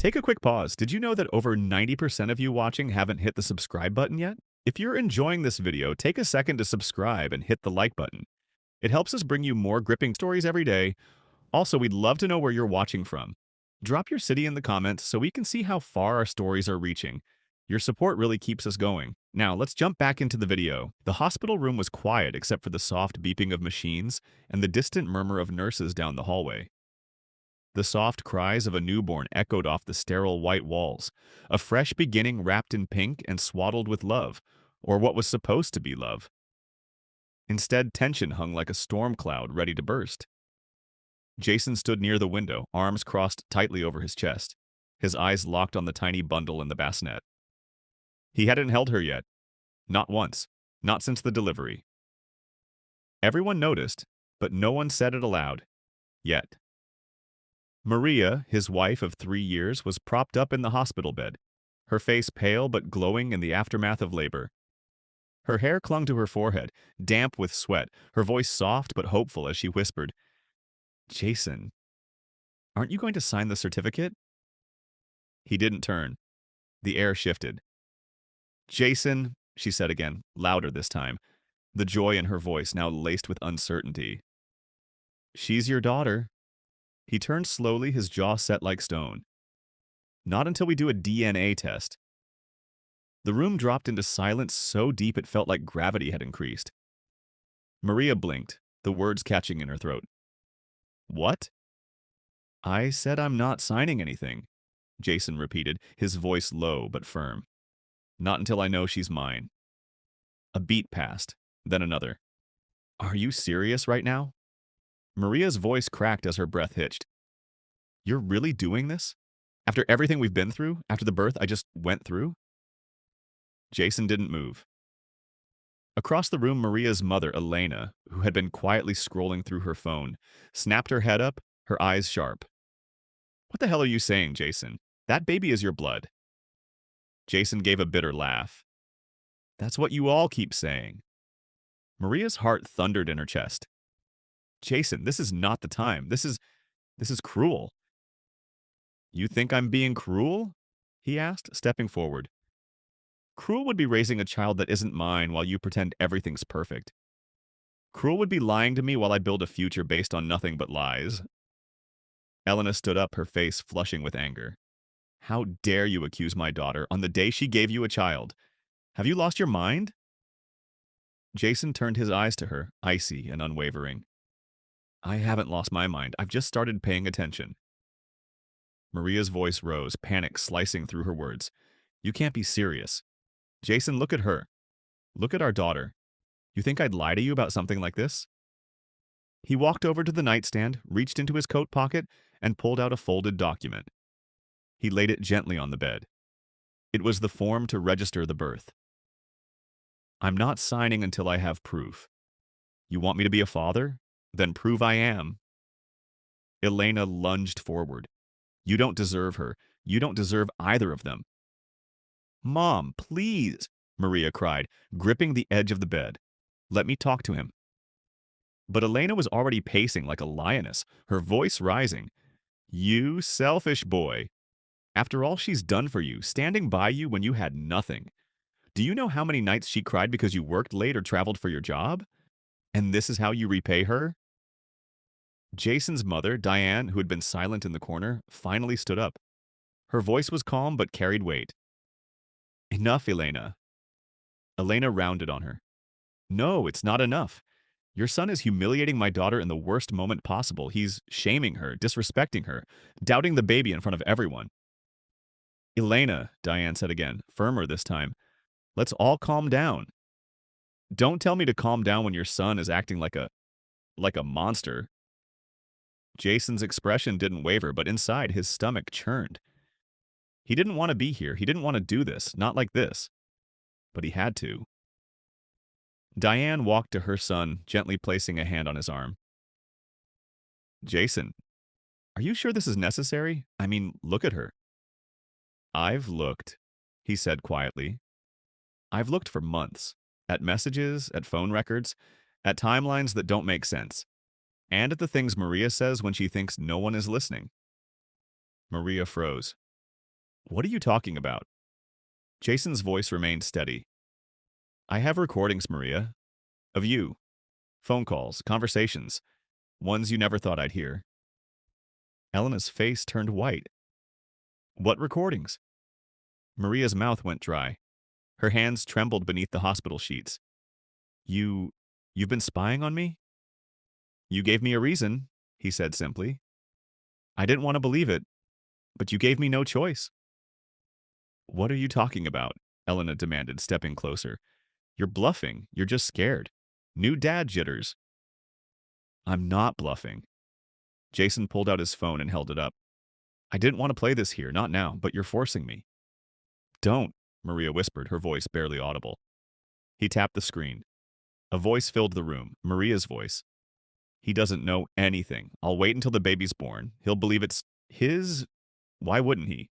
Take a quick pause. Did you know that over 90% of you watching haven't hit the subscribe button yet? If you're enjoying this video, take a second to subscribe and hit the like button. It helps us bring you more gripping stories every day. Also, we'd love to know where you're watching from. Drop your city in the comments so we can see how far our stories are reaching. Your support really keeps us going. Now, let's jump back into the video. The hospital room was quiet except for the soft beeping of machines and the distant murmur of nurses down the hallway. The soft cries of a newborn echoed off the sterile white walls, a fresh beginning wrapped in pink and swaddled with love, or what was supposed to be love. Instead, tension hung like a storm cloud ready to burst. Jason stood near the window, arms crossed tightly over his chest, his eyes locked on the tiny bundle in the bassinet. He hadn't held her yet. Not once. Not since the delivery. Everyone noticed, but no one said it aloud. Yet. Maria, his wife of 3 years, was propped up in the hospital bed, her face pale but glowing in the aftermath of labor. Her hair clung to her forehead, damp with sweat, her voice soft but hopeful as she whispered, "Jason, aren't you going to sign the certificate?" He didn't turn. The air shifted. "Jason," she said again, louder this time, the joy in her voice now laced with uncertainty. "She's your daughter." He turned slowly, his jaw set like stone. "Not until we do a DNA test." The room dropped into silence so deep it felt like gravity had increased. Maria blinked, the words catching in her throat. "What?" "I said I'm not signing anything," Jason repeated, his voice low but firm. "Not until I know she's mine." A beat passed, then another. "Are you serious right now?" Maria's voice cracked as her breath hitched. "You're really doing this? After everything we've been through? After the birth I just went through?" Jason didn't move. Across the room, Maria's mother, Elena, who had been quietly scrolling through her phone, snapped her head up, her eyes sharp. "What the hell are you saying, Jason? That baby is your blood." Jason gave a bitter laugh. "That's what you all keep saying." Maria's heart thundered in her chest. "Jason, this is not the time. This is cruel." "You think I'm being cruel?" he asked, stepping forward. "Cruel would be raising a child that isn't mine while you pretend everything's perfect. Cruel would be lying to me while I build a future based on nothing but lies." Elena stood up, her face flushing with anger. "How dare you accuse my daughter on the day she gave you a child? Have you lost your mind?" Jason turned his eyes to her, icy and unwavering. "I haven't lost my mind. I've just started paying attention." Maria's voice rose, panic slicing through her words. "You can't be serious. Jason, look at her. Look at our daughter. You think I'd lie to you about something like this?" He walked over to the nightstand, reached into his coat pocket, and pulled out a folded document. He laid it gently on the bed. It was the form to register the birth. "I'm not signing until I have proof. You want me to be a father? Then prove I am." Elena lunged forward. "You don't deserve her. You don't deserve either of them." "Mom, please," Maria cried, gripping the edge of the bed. "Let me talk to him." But Elena was already pacing like a lioness, her voice rising. "You selfish boy. After all she's done for you, standing by you when you had nothing. Do you know how many nights she cried because you worked late or traveled for your job? And this is how you repay her?" Jason's mother, Diane, who had been silent in the corner, finally stood up. Her voice was calm but carried weight. "Enough, Elena." Elena rounded on her. "No, it's not enough. Your son is humiliating my daughter in the worst moment possible. He's shaming her, disrespecting her, doubting the baby in front of everyone." "Elena," Diane said again, firmer this time, "let's all calm down. Don't tell me to calm down when your son is acting like a monster." Jason's expression didn't waver, but inside his stomach churned. He didn't want to be here. He didn't want to do this, not like this. But he had to. Diane walked to her son, gently placing a hand on his arm. "Jason, are you sure this is necessary? I mean, look at her." "I've looked," he said quietly. "I've looked for months. At messages, at phone records, at timelines that don't make sense. And at the things Maria says when she thinks no one is listening." Maria froze. What are you talking about? Jason's voice remained steady. I have recordings, Maria. Of you. Phone calls, conversations. Ones you never thought I'd hear. Elena's face turned white. What recordings? Maria's mouth went dry. Her hands trembled beneath the hospital sheets. You've been spying on me? You gave me a reason, he said simply. I didn't want to believe it, but you gave me no choice. What are you talking about? Elena demanded, stepping closer. You're bluffing. You're just scared. New dad jitters. I'm not bluffing. Jason pulled out his phone and held it up. I didn't want to play this here, not now, but you're forcing me. Don't, Maria whispered, her voice barely audible. He tapped the screen. A voice filled the room, Maria's voice. He doesn't know anything. I'll wait until the baby's born. He'll believe it's his. Why wouldn't he?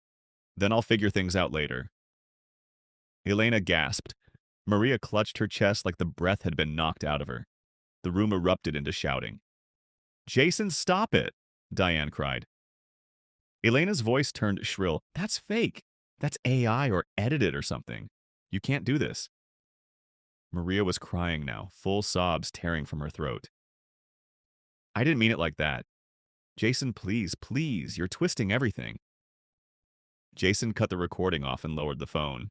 Then I'll figure things out later. Elena gasped. Maria clutched her chest like the breath had been knocked out of her. The room erupted into shouting. Jason, stop it! Diane cried. Elena's voice turned shrill. That's fake. That's AI or edited or something. You can't do this. Maria was crying now, full sobs tearing from her throat. I didn't mean it like that. Jason, please, please, you're twisting everything. Jason cut the recording off and lowered the phone.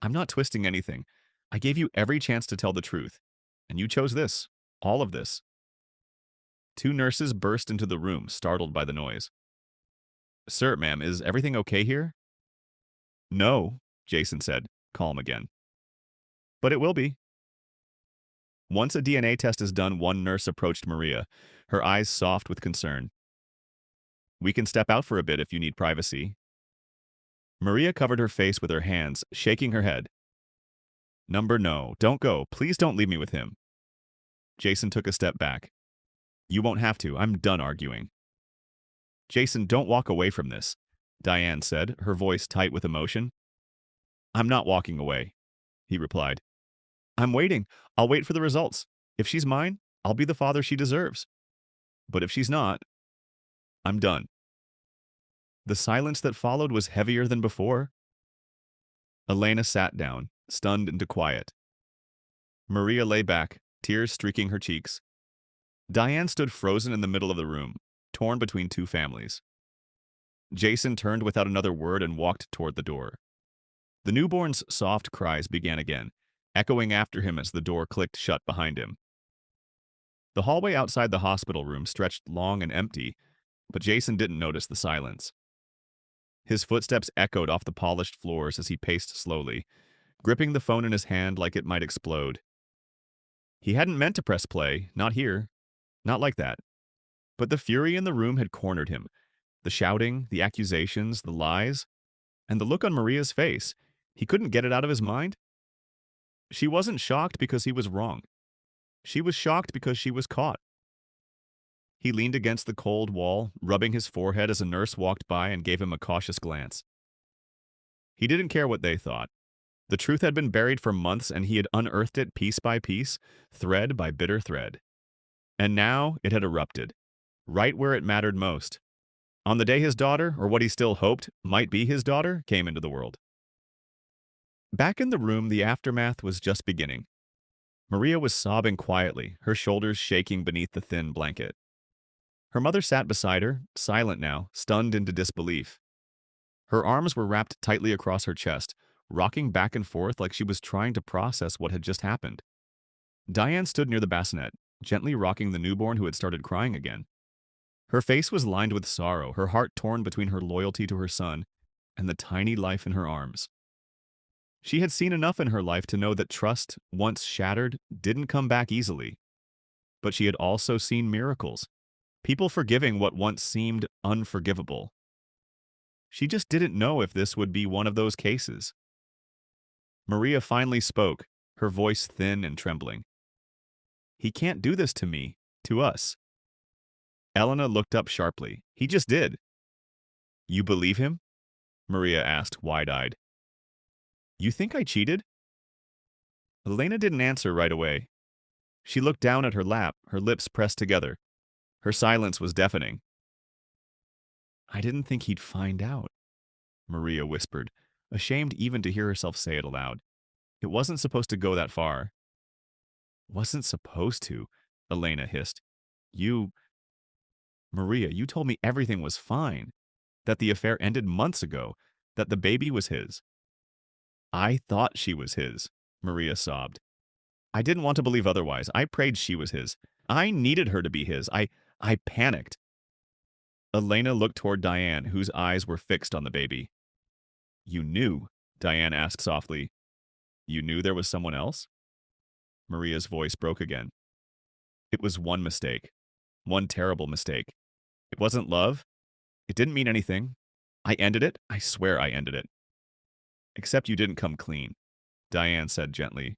I'm not twisting anything. I gave you every chance to tell the truth, and you chose this, all of this. Two nurses burst into the room, startled by the noise. Sir, ma'am, is everything okay here? No, Jason said, calm again. But it will be. Once a DNA test is done, one nurse approached Maria, her eyes soft with concern. We can step out for a bit if you need privacy. Maria covered her face with her hands, shaking her head. No, don't go. Please don't leave me with him. Jason took a step back. You won't have to. I'm done arguing. Jason, don't walk away from this, Diane said, her voice tight with emotion. I'm not walking away, he replied. I'm waiting. I'll wait for the results. If she's mine, I'll be the father she deserves. But if she's not, I'm done. The silence that followed was heavier than before. Elena sat down, stunned into quiet. Maria lay back, tears streaking her cheeks. Diane stood frozen in the middle of the room, torn between two families. Jason turned without another word and walked toward the door. The newborn's soft cries began again, echoing after him as the door clicked shut behind him. The hallway outside the hospital room stretched long and empty, but Jason didn't notice the silence. His footsteps echoed off the polished floors as he paced slowly, gripping the phone in his hand like it might explode. He hadn't meant to press play, not here, not like that. But the fury in the room had cornered him. The shouting, the accusations, the lies, and the look on Maria's face. He couldn't get it out of his mind. She wasn't shocked because he was wrong. She was shocked because she was caught. He leaned against the cold wall, rubbing his forehead as a nurse walked by and gave him a cautious glance. He didn't care what they thought. The truth had been buried for months, and he had unearthed it piece by piece, thread by bitter thread. And now it had erupted, right where it mattered most. On the day his daughter, or what he still hoped might be his daughter, came into the world. Back in the room, the aftermath was just beginning. Maria was sobbing quietly, her shoulders shaking beneath the thin blanket. Her mother sat beside her, silent now, stunned into disbelief. Her arms were wrapped tightly across her chest, rocking back and forth like she was trying to process what had just happened. Diane stood near the bassinet, gently rocking the newborn who had started crying again. Her face was lined with sorrow, her heart torn between her loyalty to her son and the tiny life in her arms. She had seen enough in her life to know that trust, once shattered, didn't come back easily. But she had also seen miracles, people forgiving what once seemed unforgivable. She just didn't know if this would be one of those cases. Maria finally spoke, her voice thin and trembling. He can't do this to me, to us. Elena looked up sharply. He just did. You believe him? Maria asked, wide-eyed. You think I cheated? Elena didn't answer right away. She looked down at her lap, her lips pressed together. Her silence was deafening. I didn't think he'd find out. Maria whispered, ashamed even to hear herself say it aloud. It wasn't supposed to go that far. Wasn't supposed to, Elena hissed. You, Maria, you told me everything was fine, that the affair ended months ago, that the baby was his. I thought she was his, Maria sobbed. I didn't want to believe otherwise. I prayed she was his. I needed her to be his. I panicked. Elena looked toward Diane, whose eyes were fixed on the baby. You knew? Diane asked softly. You knew there was someone else? Maria's voice broke again. It was one mistake. One terrible mistake. It wasn't love. It didn't mean anything. I ended it. I swear I ended it. Except you didn't come clean, Diane said gently.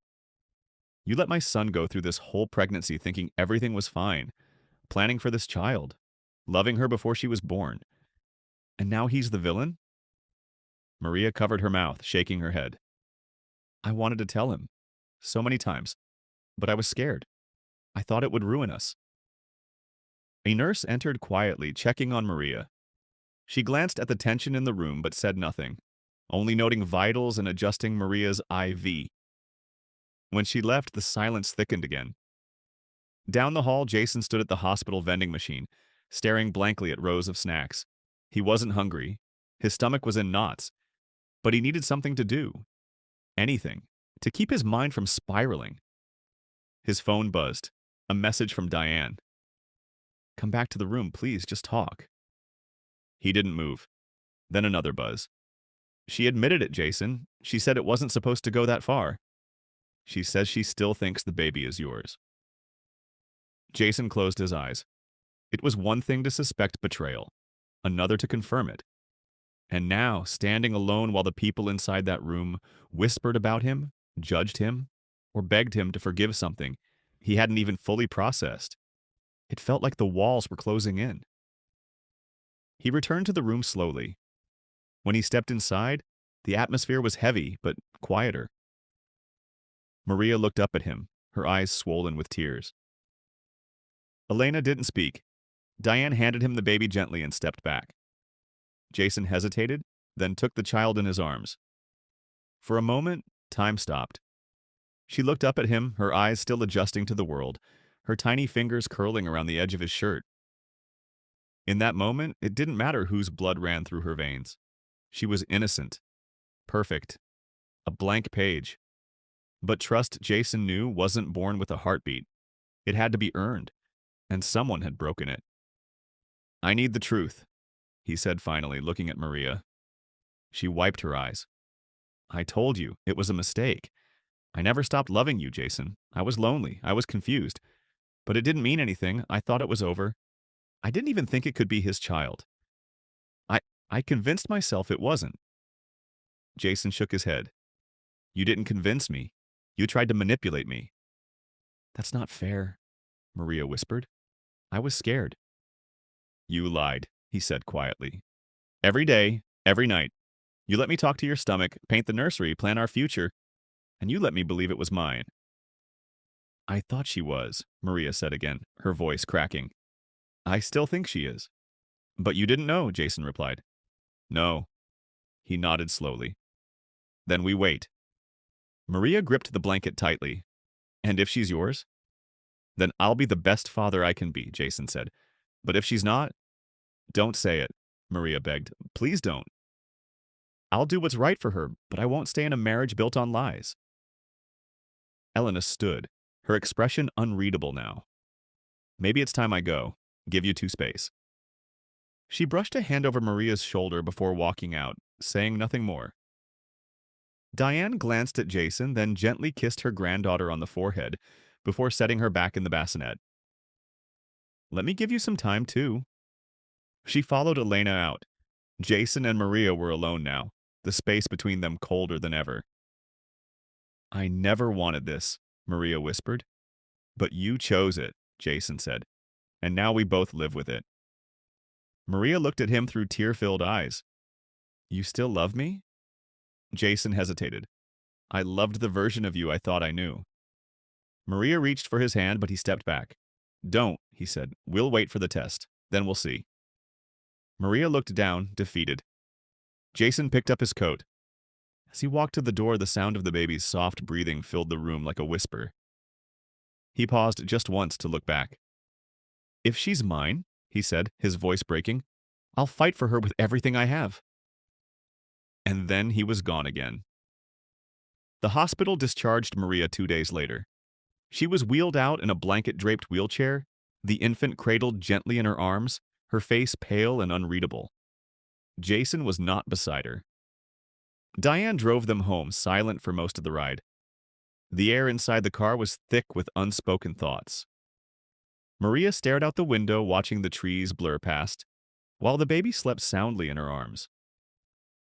You let my son go through this whole pregnancy thinking everything was fine, planning for this child, loving her before she was born. And now he's the villain? Maria covered her mouth, shaking her head. I wanted to tell him. So many times. But I was scared. I thought it would ruin us. A nurse entered quietly, checking on Maria. She glanced at the tension in the room but said nothing, only noting vitals and adjusting Maria's IV. When she left, the silence thickened again. Down the hall, Jason stood at the hospital vending machine, staring blankly at rows of snacks. He wasn't hungry. His stomach was in knots. But he needed something to do. Anything. To keep his mind from spiraling. His phone buzzed. A message from Diane. Come back to the room, please, just talk. He didn't move. Then another buzz. She admitted it, Jason. She said it wasn't supposed to go that far. She says she still thinks the baby is yours. Jason closed his eyes. It was one thing to suspect betrayal, another to confirm it. And now, standing alone while the people inside that room whispered about him, judged him, or begged him to forgive something he hadn't even fully processed, it felt like the walls were closing in. He returned to the room slowly. When he stepped inside, the atmosphere was heavy but quieter. Maria looked up at him, her eyes swollen with tears. Elena didn't speak. Diane handed him the baby gently and stepped back. Jason hesitated, then took the child in his arms. For a moment, time stopped. She looked up at him, her eyes still adjusting to the world, her tiny fingers curling around the edge of his shirt. In that moment, it didn't matter whose blood ran through her veins. She was innocent, perfect, a blank page. But trust, Jason knew, wasn't born with a heartbeat. It had to be earned, and someone had broken it. I need the truth, he said finally, looking at Maria. She wiped her eyes. I told you, it was a mistake. I never stopped loving you, Jason. I was lonely. I was confused. But it didn't mean anything. I thought it was over. I didn't even think it could be his child. I convinced myself it wasn't. Jason shook his head. You didn't convince me. You tried to manipulate me. That's not fair, Maria whispered. I was scared. You lied, he said quietly. Every day, every night. You let me talk to your stomach, paint the nursery, plan our future, and you let me believe it was mine. I thought she was, Maria said again, her voice cracking. I still think she is. But you didn't know, Jason replied. No. He nodded slowly. Then we wait. Maria gripped the blanket tightly. And if she's yours? Then I'll be the best father I can be, Jason said. But if she's not, don't say it, Maria begged. Please don't. I'll do what's right for her, but I won't stay in a marriage built on lies. Elena stood, her expression unreadable now. Maybe it's time I go. Give you two space. She brushed a hand over Maria's shoulder before walking out, saying nothing more. Diane glanced at Jason, then gently kissed her granddaughter on the forehead before setting her back in the bassinet. Let me give you some time, too. She followed Elena out. Jason and Maria were alone now, the space between them colder than ever. I never wanted this, Maria whispered. But you chose it, Jason said, and now we both live with it. Maria looked at him through tear-filled eyes. You still love me? Jason hesitated. I loved the version of you I thought I knew. Maria reached for his hand, but he stepped back. Don't, he said. We'll wait for the test. Then we'll see. Maria looked down, defeated. Jason picked up his coat. As he walked to the door, the sound of the baby's soft breathing filled the room like a whisper. He paused just once to look back. "If she's mine," he said, his voice breaking, "I'll fight for her with everything I have." And then he was gone again. The hospital discharged Maria 2 days later. She was wheeled out in a blanket-draped wheelchair, the infant cradled gently in her arms, her face pale and unreadable. Jason was not beside her. Diane drove them home, silent for most of the ride. The air inside the car was thick with unspoken thoughts. Maria stared out the window, watching the trees blur past, while the baby slept soundly in her arms.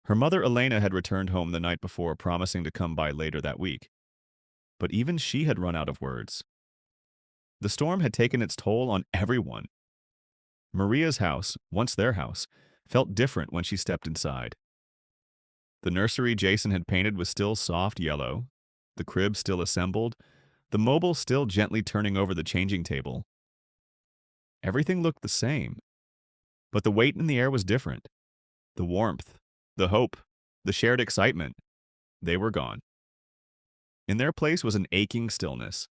Her mother Elena had returned home the night before, promising to come by later that week. But even she had run out of words. The storm had taken its toll on everyone. Maria's house, once their house, felt different when she stepped inside. The nursery Jason had painted was still soft yellow, the crib still assembled, the mobile still gently turning over the changing table. Everything looked the same, but the weight in the air was different. The warmth, the hope, the shared excitement, they were gone. In their place was an aching stillness.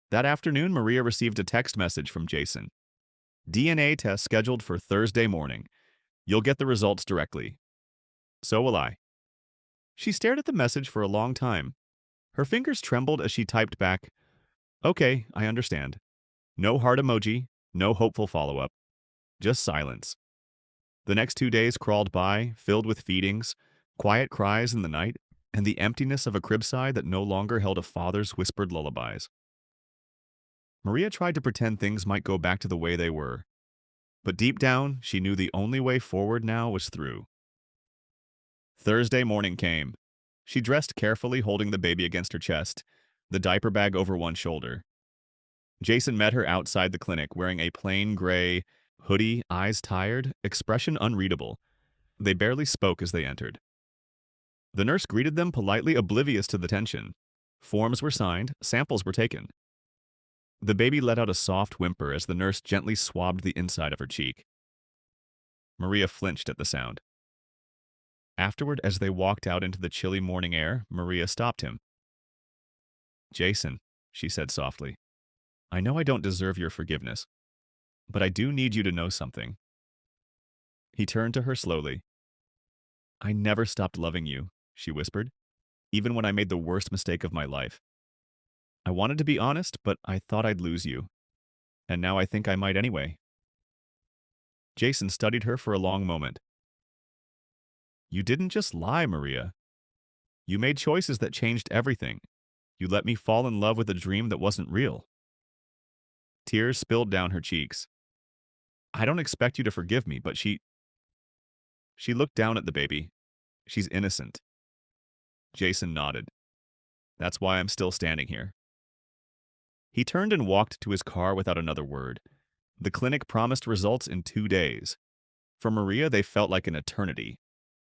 That afternoon, Maria received a text message from Jason. "DNA test scheduled for Thursday morning. You'll get the results directly. So will I." She stared at the message for a long time. Her fingers trembled as she typed back, "Okay, I understand." No heart emoji, no hopeful follow-up. Just silence. The next 2 days crawled by, filled with feedings, quiet cries in the night, and the emptiness of a cribside that no longer held a father's whispered lullabies. Maria tried to pretend things might go back to the way they were. But deep down, she knew the only way forward now was through. Thursday morning came. She dressed carefully, holding the baby against her chest, the diaper bag over one shoulder. Jason met her outside the clinic, wearing a plain gray hoodie, eyes tired, expression unreadable. They barely spoke as they entered. The nurse greeted them politely, oblivious to the tension. Forms were signed, samples were taken. The baby let out a soft whimper as the nurse gently swabbed the inside of her cheek. Maria flinched at the sound. Afterward, as they walked out into the chilly morning air, Maria stopped him. "Jason," she said softly, "I know I don't deserve your forgiveness, but I do need you to know something." He turned to her slowly. "I never stopped loving you," she whispered, "even when I made the worst mistake of my life. I wanted to be honest, but I thought I'd lose you. And now I think I might anyway." Jason studied her for a long moment. "You didn't just lie, Maria. You made choices that changed everything. You let me fall in love with a dream that wasn't real." Tears spilled down her cheeks. "I don't expect you to forgive me, but she looked down at the baby. "She's innocent." Jason nodded. "That's why I'm still standing here." He turned and walked to his car without another word. The clinic promised results in 2 days. For Maria, they felt like an eternity.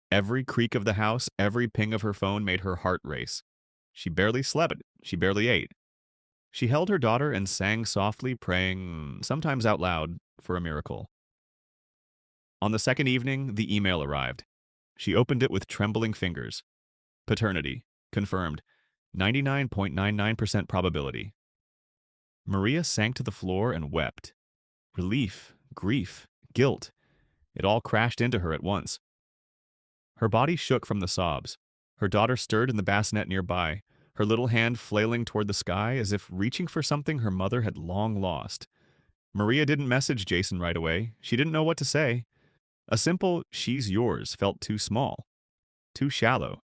Every creak of the house, every ping of her phone made her heart race. She barely slept, she barely ate. She held her daughter and sang softly, praying, sometimes out loud, for a miracle. On the second evening, the email arrived. She opened it with trembling fingers. Paternity. Confirmed. 99.99% probability. Maria sank to the floor and wept. Relief, grief, guilt. It all crashed into her at once. Her body shook from the sobs. Her daughter stirred in the bassinet nearby, her little hand flailing toward the sky as if reaching for something her mother had long lost. Maria didn't message Jason right away. She didn't know what to say. A simple, "she's yours," felt too small, too shallow.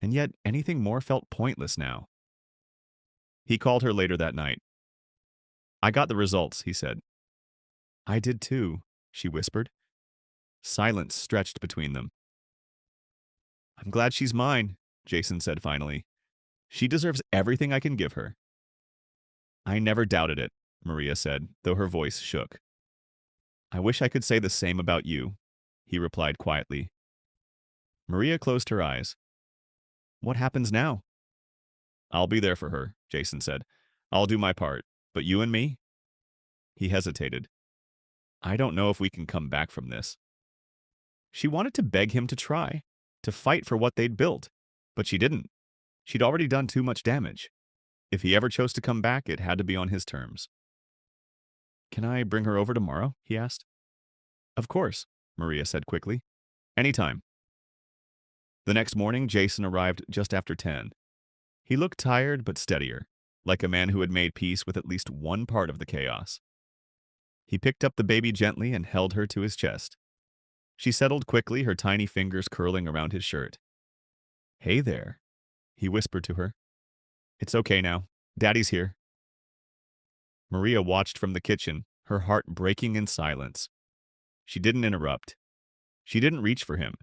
And yet anything more felt pointless now. He called her later that night. "I got the results," he said. "I did too," she whispered. Silence stretched between them. "I'm glad she's mine," Jason said finally. "She deserves everything I can give her." "I never doubted it," Maria said, though her voice shook. "I wish I could say the same about you," he replied quietly. Maria closed her eyes. "What happens now?" "I'll be there for her," Jason said. "I'll do my part. But you and me?" He hesitated. "I don't know if we can come back from this." She wanted to beg him to try, to fight for what they'd built, but she didn't. She'd already done too much damage. If he ever chose to come back, it had to be on his terms. "Can I bring her over tomorrow?" he asked. "Of course," Maria said quickly. "Anytime." The next morning, Jason arrived just after 10. He looked tired but steadier, like a man who had made peace with at least one part of the chaos. He picked up the baby gently and held her to his chest. She settled quickly, her tiny fingers curling around his shirt. "Hey there," he whispered to her. "It's okay now. Daddy's here." Maria watched from the kitchen, her heart breaking in silence. She didn't interrupt. She didn't reach for him.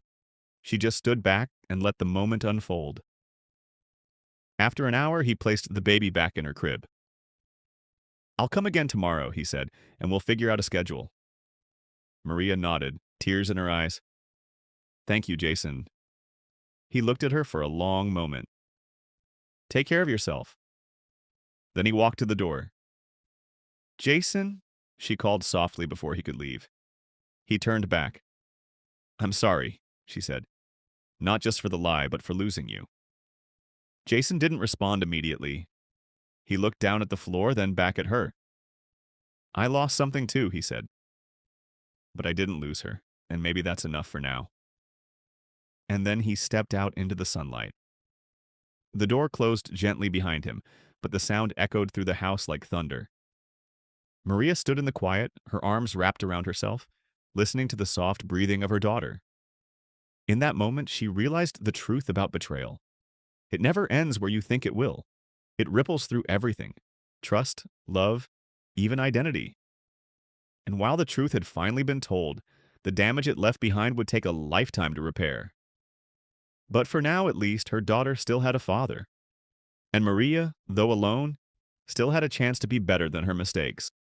She just stood back and let the moment unfold. After an hour, he placed the baby back in her crib. "I'll come again tomorrow," he said, "and we'll figure out a schedule." Maria nodded, tears in her eyes. "Thank you, Jason." He looked at her for a long moment. "Take care of yourself." Then he walked to the door. "Jason?" she called softly before he could leave. He turned back. "I'm sorry," she said. "Not just for the lie, but for losing you." Jason didn't respond immediately. He looked down at the floor, then back at her. "I lost something too," he said. "But I didn't lose her, and maybe that's enough for now." And then he stepped out into the sunlight. The door closed gently behind him, but the sound echoed through the house like thunder. Maria stood in the quiet, her arms wrapped around herself, listening to the soft breathing of her daughter. In that moment, she realized the truth about betrayal. It never ends where you think it will. It ripples through everything: trust, love, even identity. And while the truth had finally been told, the damage it left behind would take a lifetime to repair. But for now, at least, her daughter still had a father. And Maria, though alone, still had a chance to be better than her mistakes.